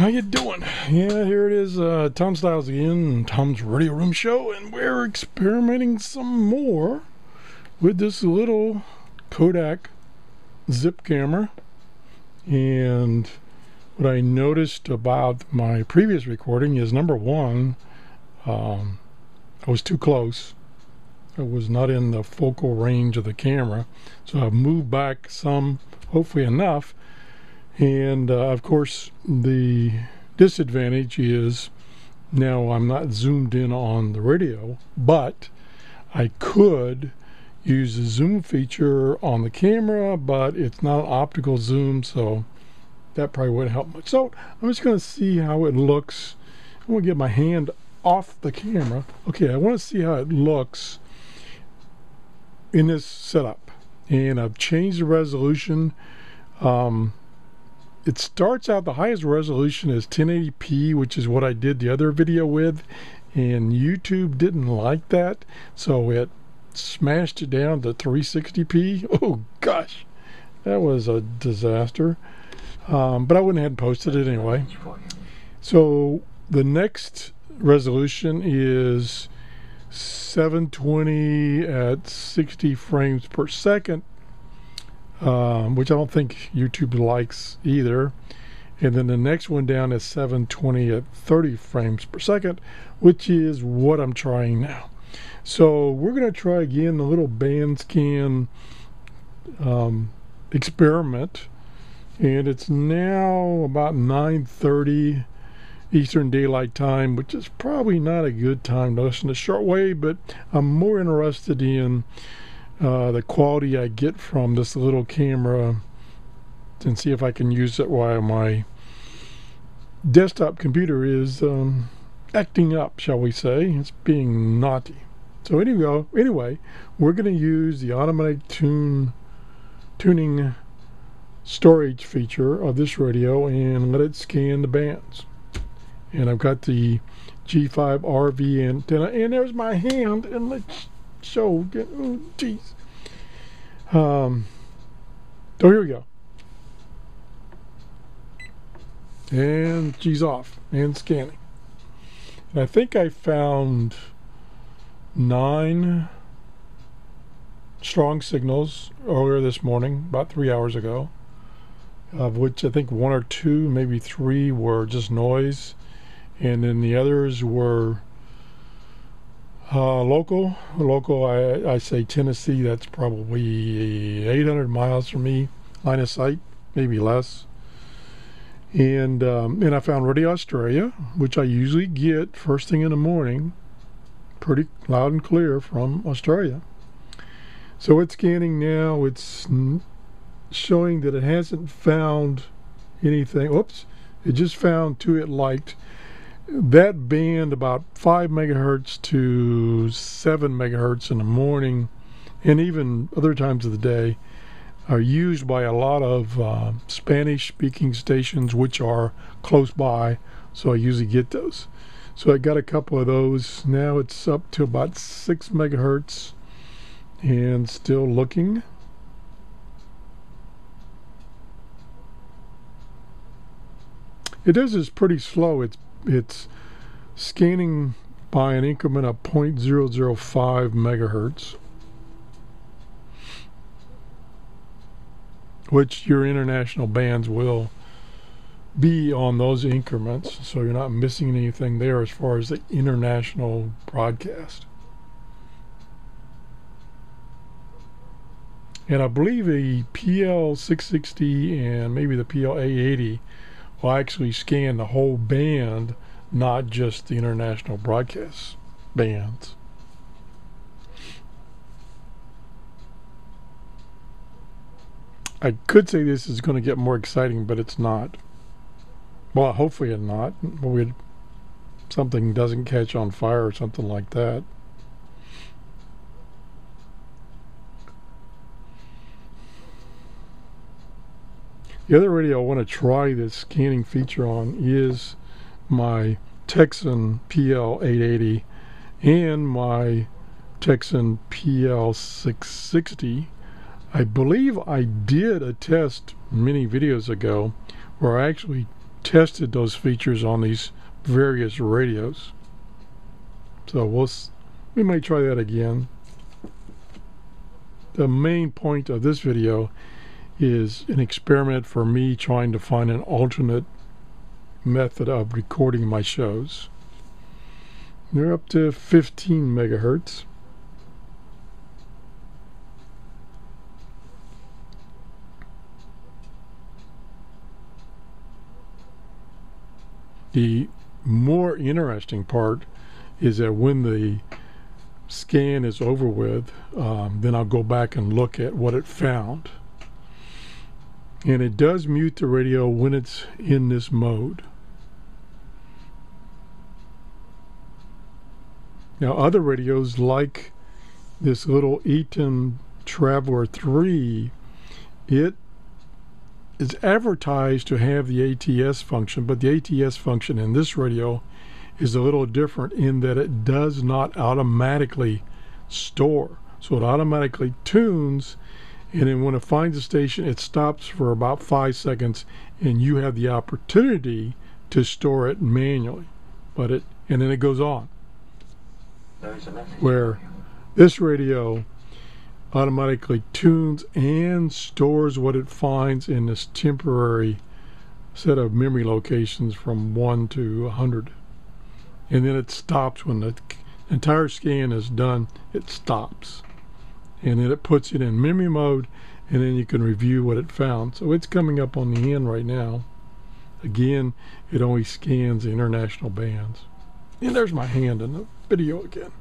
How you doing? Yeah, here it is, Tom Styles again, Tom's Radio Room Show, and we're experimenting some more with this little Kodak zip camera. And what I noticed about my previous recording is, number one, I was too close. I was not in the focal range of the camera, so I've moved back some, hopefully enough. And of course, the disadvantage is now I'm not zoomed in on the radio, but I could use the zoom feature on the camera, but it's not an optical zoom, so that probably wouldn't help much. So I'm just going to see how it looks. I'm going to get my hand off the camera. Okay, I want to see how it looks in this setup, and I've changed the resolution. It starts out, the highest resolution is 1080p, which is what I did the other video with, and YouTube didn't like that, so it smashed it down to 360p. Oh gosh, that was a disaster. But I went ahead and posted it anyway. So the next resolution is 720 at 60 frames per second, which I don't think YouTube likes either. And then the next one down is 720 at 30 frames per second, which is what I'm trying now. So we're going to try again the little band scan experiment. And it's now about 9:30 Eastern Daylight Time, which is probably not a good time to listen to shortwave, but I'm more interested in the quality I get from this little camera and see if I can use it while my desktop computer is acting up, shall we say. It's being naughty. So anyway, we're going to use the automatic tuning storage feature of this radio and let it scan the bands. And I've got the G5 RV antenna, and there's my hand, and let's show. Oh, geez. So here we go. And G's off and scanning. And I think I found 9 strong signals earlier this morning, about 3 hours ago, of which I think 1 or 2, maybe 3 were just noise, and then the others were local. I say Tennessee. That's probably 800 miles from me, line of sight, maybe less. And I found Radio Australia, which I usually get first thing in the morning, pretty loud and clear from Australia. So it's scanning now. It's showing that it hasn't found anything. Oops, it just found 2 it liked. That band, about 5 megahertz to 7 megahertz in the morning, and even other times of the day, are used by a lot of Spanish speaking stations which are close by, so I usually get those. So I got a couple of those. Now it's up to about 6 megahertz and still looking. It does this pretty slow. It's scanning by an increment of 0.005 megahertz, which your international bands will be on those increments, so you're not missing anything there as far as the international broadcast. And I believe the PL660 and maybe the PL880 will actually scan the whole band, not just the international broadcast bands. I could say this is going to get more exciting, but it's not. Well, hopefully it's not. Something doesn't catch on fire or something like that. The other radio I want to try this scanning feature on is my Texan PL880 and my Texan PL660. I believe I did a test many videos ago where I actually tested those features on these various radios. So we may try that again. The main point of this video is an experiment for me trying to find an alternate method of recording my shows. They're up to 15 megahertz. The more interesting part is that when the scan is over with, then I'll go back and look at what it found. And it does mute the radio when it's in this mode. Now other radios like this little Eaton Traveler 3, it is advertised to have the ATS function, but the ATS function in this radio is a little different in that it does not automatically store. So it automatically tunes, and then when it finds a station, it stops for about 5 seconds, and you have the opportunity to store it manually. And then it goes on. Where this radio automatically tunes and stores what it finds in this temporary set of memory locations from 1 to 100. And then it stops when the entire scan is done. It stops, and then it puts it in memory mode, and then you can review what it found. So it's coming up on the end right now. Again, it only scans the international bands. And there's my hand in the video again.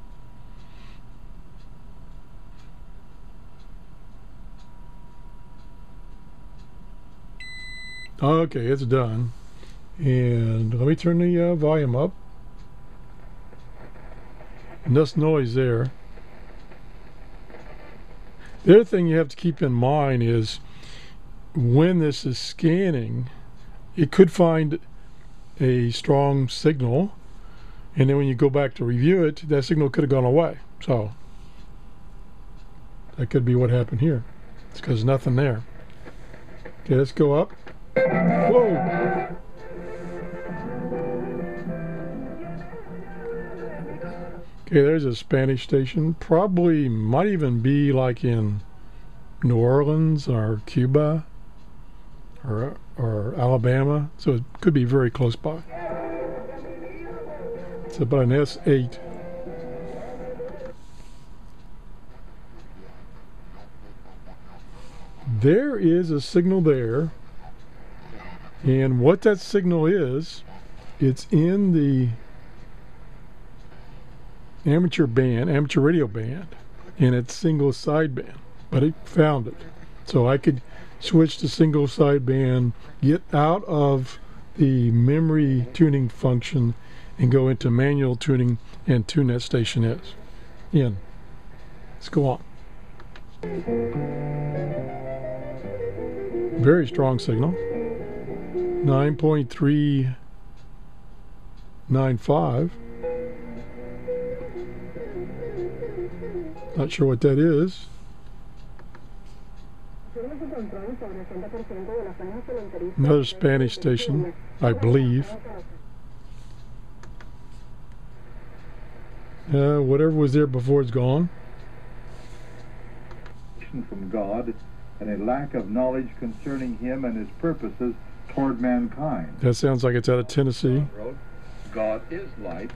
Okay, it's done. And let me turn the volume up. Enough noise there. The other thing you have to keep in mind is when this is scanning, it could find a strong signal, and then when you go back to review it, that signal could have gone away. So that could be what happened here. It's because nothing there. Okay, let's go up. Whoa! Okay, there's a Spanish station. Probably might even be like in New Orleans or Cuba or Alabama. So it could be very close by. It's about an S8. There is a signal there. And what that signal is, it's in the amateur radio band, and it's single sideband, but it found it. So I could switch to single sideband, get out of the memory tuning function, and go into manual tuning and tune that station is. In. Let's go on. Very strong signal. 9.395. Not sure what that is. Another Spanish station, I believe. Whatever was there before is gone. From God and a lack of knowledge concerning Him and His purposes toward mankind. That sounds like it's out of Tennessee. God is light.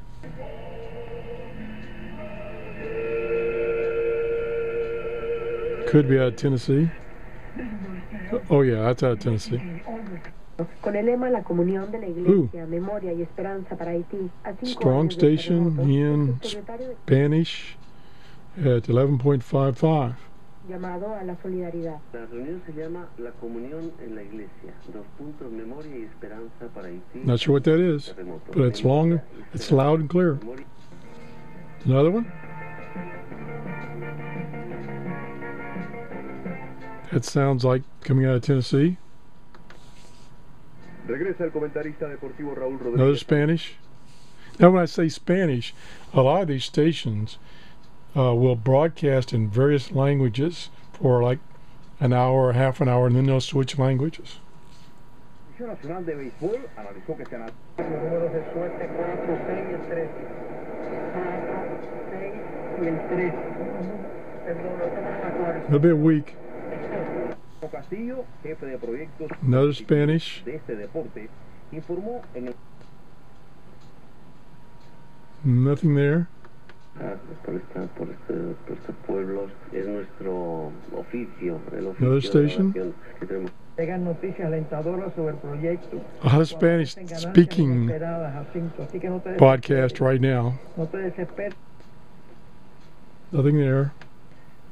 Could be out of Tennessee. Oh yeah, that's out of Tennessee. Ooh. Strong station in Spanish at 11.55. Llamado a la solidaridad. La reunión se llama La Comunión en la Iglesia. Memoria y esperanza para Haití. Not sure what that is, but it's long, it's loud and clear. Another one? That sounds like coming out of Tennessee. Another Spanish. Now when I say Spanish, a lot of these stations will broadcast in various languages for like an hour or half an hour, and then they'll switch languages. Comisión Nacional de Béisbol analizó que se han... Números de suerte 4, 6 y el 3. 4, 6 y el 3. Perdón, no me acuerdo. A little bit weak. Castillo, jefe de proyectos Another Spanish. de este deporte, informó en el... Nothing there. Por este pueblo es nuestro oficio, el oficio Another de station. grabación que tenemos. Llegan noticias alentadoras sobre el proyecto. A lot of Spanish speaking Así que no te podcast right now. No te desesperes. Nothing there.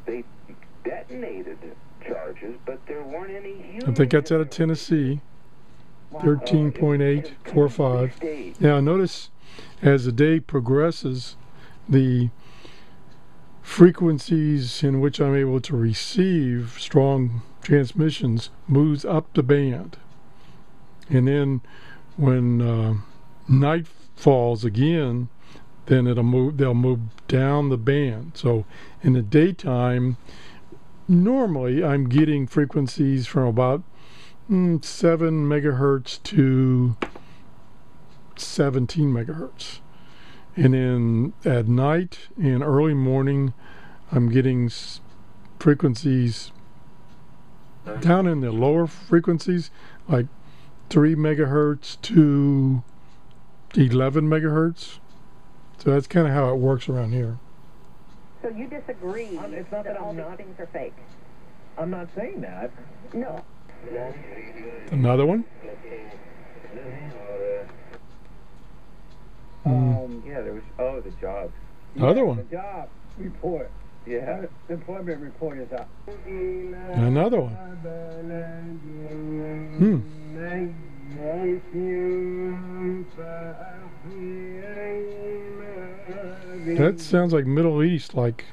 They detonated charges, but there weren't any human... I think that's out of Tennessee. 13.845. Now notice as the day progresses, the frequencies in which I'm able to receive strong transmissions moves up the band. And then when night falls again, then they'll move down the band. So in the daytime, normally I'm getting frequencies from about 7 megahertz to 17 megahertz. And then at night and early morning, I'm getting frequencies down in the lower frequencies, like 3 megahertz to 11 megahertz. So that's kind of how it works around here. So you disagree It's not that all I'm these not... things are fake? I'm not saying that. No. Another one? Yeah, there was... Oh, the jobs. Another one. The job report. Yeah. Employment report is out. Another one. That sounds like Middle East, like,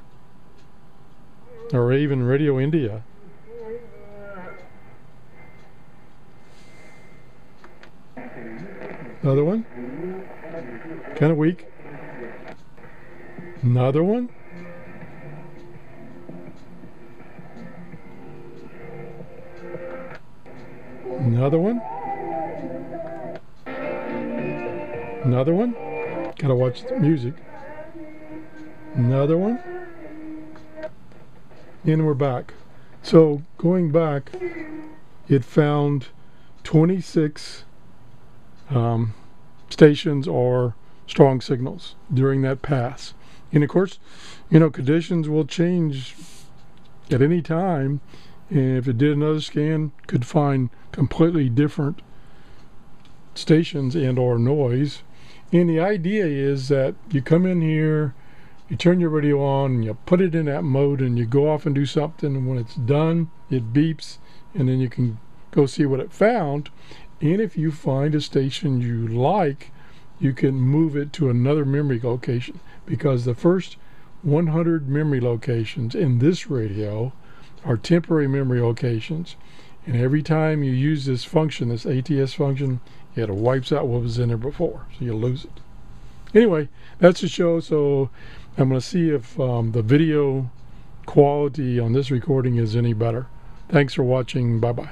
or even Radio India. Another one. Kind of weak. Another one. Another one. Another one. Gotta watch the music. Another one. And we're back. So going back, it found 26 stations or strong signals during that pass. And of course, you know, conditions will change at any time. And if it did another scan, could find completely different stations and or noise. And the idea is that you come in here, you turn your radio on, and you put it in that mode, and you go off and do something, and when it's done, it beeps, and then you can go see what it found. And if you find a station you like, you can move it to another memory location, because the first 100 memory locations in this radio are temporary memory locations, and every time you use this function, this ATS function, it wipes out what was in there before, so you lose it. Anyway, that's the show. So I'm going to see if the video quality on this recording is any better. Thanks for watching. Bye bye.